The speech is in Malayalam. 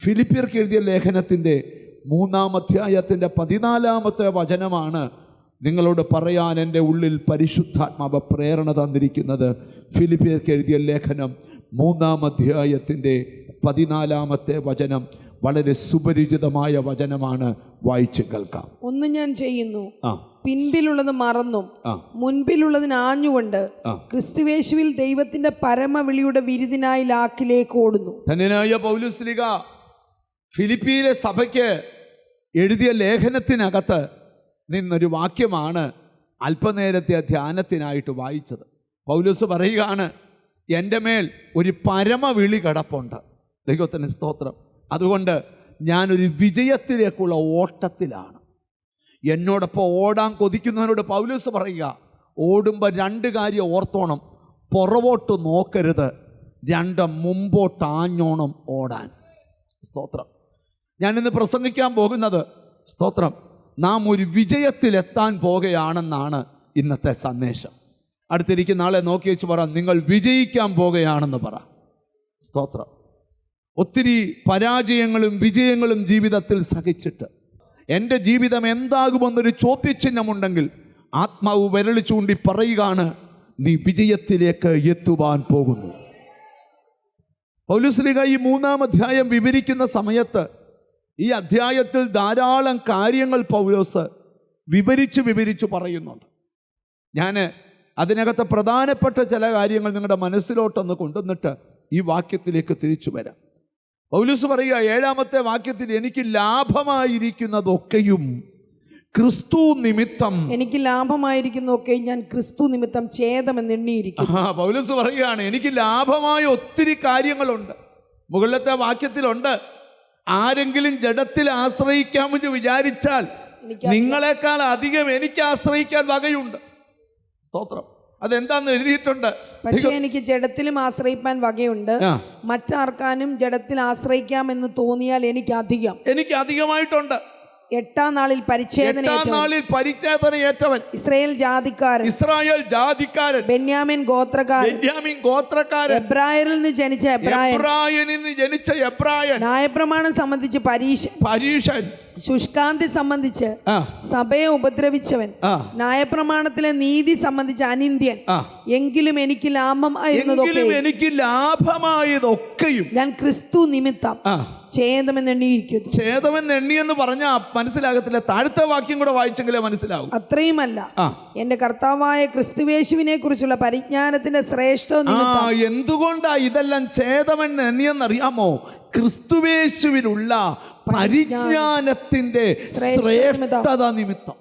ഫിലിപ്പിയർക്ക് എഴുതിയ ലേഖനത്തിൻ്റെ 3-ാം അധ്യായത്തിൻ്റെ 14-ാമത്തെ വചനമാണ് നിങ്ങളോട് പറയാൻ എൻ്റെ ഉള്ളിൽ പരിശുദ്ധാത്മാവ് പ്രേരണ തന്നിരിക്കുന്നത്. ഫിലിപ്പിയർക്ക് എഴുതിയ ലേഖനം 3-ാം അധ്യായത്തിൻ്റെ 14-ാമത്തെ വചനം വളരെ സുപരിചിതമായ വചനമാണ്. വായിച്ച് കേൾക്കാം. ഒന്ന് ഞാൻ ചെയ്യുന്നു, പിൻപിലുള്ളത് മറന്നും മുൻപിലുള്ളതിന് ആഞ്ഞുകൊണ്ട് ക്രിസ്തുവേശുവിൽ ദൈവത്തിന്റെ പരമവിളിയുടെ വിരുദിനായി ലാക്കിലേക്ക് ഓടുന്നു. ധന്യനായ പൗലോസ്ലീഹ ഫിലിപ്പിയിലെ സഭയ്ക്ക് എഴുതിയ ലേഖനത്തിനകത്ത് നിന്നൊരു വാക്യമാണ് അല്പനേരത്തെ ധ്യാനത്തിനായിട്ട് വായിച്ചത്. പൗലോസ് പറയുകയാണ്, എൻ്റെ മേൽ ഒരു പരമവിളി കിടപ്പുണ്ട്. ദൈവത്തിന് സ്തോത്രം. അതുകൊണ്ട് ഞാനൊരു വിജയത്തിലേക്കുള്ള ഓട്ടത്തിലാണ്. എന്നോടൊപ്പം ഓടാൻ കൊതിക്കുന്നവനോട് പൗലോസ് പറയുക, ഓടുമ്പോൾ 2 കാര്യം ഓർത്തോണം. പുറകോട്ട് നോക്കരുത്, 2 മുമ്പോട്ട് ആഞ്ഞോണം ഓടാൻ. സ്തോത്രം. ഞാനിന്ന് പ്രസംഗിക്കാൻ പോകുന്നത്, സ്തോത്രം, നാം ഒരു വിജയത്തിലെത്താൻ പോകുകയാണെന്നാണ് ഇന്നത്തെ സന്ദേശം. അടുത്തിരിക്കുന്ന ആളെ നോക്കി വെച്ച് പറ, നിങ്ങൾ വിജയിക്കാൻ പോകുകയാണെന്ന് പറ. സ്തോത്രം. ഒത്തിരി പരാജയങ്ങളും വിജയങ്ങളും ജീവിതത്തിൽ സഹിച്ചിട്ട് എൻ്റെ ജീവിതം എന്താകുമെന്നൊരു ചോദ്യചിഹ്നമുണ്ടെങ്കിൽ ആത്മാവ് വിരൽ ചൂണ്ടി പറയുകയാണ്, നീ വിജയത്തിലേക്ക് എത്തുവാൻ പോകുന്നു. പൗലോസ് ഈ 3-ാം അധ്യായം വിവരിക്കുന്ന സമയത്ത് ഈ അധ്യായത്തിൽ ധാരാളം കാര്യങ്ങൾ പൗലോസ് വിവരിച്ച് പറയുന്നുണ്ട്. ഞാൻ അതിനകത്ത് പ്രധാനപ്പെട്ട ചില കാര്യങ്ങൾ നിങ്ങളുടെ മനസ്സിലോട്ടൊന്ന് കൊണ്ടുവന്നിട്ട് ഈ വാക്യത്തിലേക്ക് തിരിച്ചു വരാം. പൗലോസ് പറയുക 7-ാമത്തെ വാക്യത്തിൽ, എനിക്ക് ലാഭമായിരിക്കുന്നതൊക്കെയും ക്രിസ്തു നിമിത്തം, എനിക്ക് ലാഭമായിരിക്കുന്നതൊക്കെ ഞാൻ ക്രിസ്തു നിമിത്തം ഛേദമെന്ന് എണ്ണിയിരിക്കുന്നു. പൗലോസ് പറയുകയാണ്, എനിക്ക് ലാഭമായ ഒത്തിരി കാര്യങ്ങളുണ്ട്. മുകളിലത്തെ വാക്യത്തിലുണ്ട്, ആരെങ്കിലും ജഡത്തിൽ ആശ്രയിക്കാമെന്ന് വിചാരിച്ചാൽ നിങ്ങളെക്കാൾ അധികം എനിക്ക് ആശ്രയിക്കാൻ വകയുണ്ട്. സ്തോത്രം. അതെന്താന്ന് എഴുതിയിട്ടുണ്ട്. പക്ഷേ എനിക്ക് ജഡത്തിലും ആശ്രയിപ്പാൻ വകയുണ്ട്, മറ്റാർക്കാനും ജഡത്തിൽ ആശ്രയിക്കാമെന്ന് തോന്നിയാൽ എനിക്ക് അധികമായിട്ടുണ്ട്. 8-ാം നാളിൽ പരിച്ഛേദനയേറ്റവൻ ഇസ്രായേൽ ജാതിക്കാരൻ ബെന്യാമിൻ ഗോത്രക്കാരൻ എബ്രായരിൽ നിന്ന് ജനിച്ച എബ്രായൻ ന്യായപ്രമാണം സംബന്ധിച്ച് പരീശൻ ശുഷ്കാന്തി സംബന്ധിച്ച് സഭയെ ഉപദ്രവിച്ചവൻ ന്യായപ്രമാണത്തിലെ നീതി സംബന്ധിച്ച് അനിന്ദ്യൻ. എങ്കിലും എനിക്ക് ലാഭമായതൊക്കെയും ഞാൻ ക്രിസ്തു നിമിത്തം ഛേദമെന്നെണ്ണിയിരിക്കുന്നു. ഛേദമെന്നെണ്ണി എന്ന് പറഞ്ഞാൽ മനസ്സിലാകത്തില്ല. താഴത്തെ വാക്യം കൂടെ വായിച്ചെങ്കിലേ മനസ്സിലാവും. അത്രയുമല്ല, എന്റെ കർത്താവായ ക്രിസ്തുവേശുവിനെ കുറിച്ചുള്ള പരിജ്ഞാനത്തിന്റെ ശ്രേഷ്ഠ നിമിത്തം. എന്തുകൊണ്ടാ ഇതെല്ലാം ഛേദമെന്നെണ്ണിയെന്നറിയാമോ? ക്രിസ്തുവേശുവിലുള്ള പരിജ്ഞാനത്തിന്റെ ശ്രേഷ്ഠത നിമിത്തം.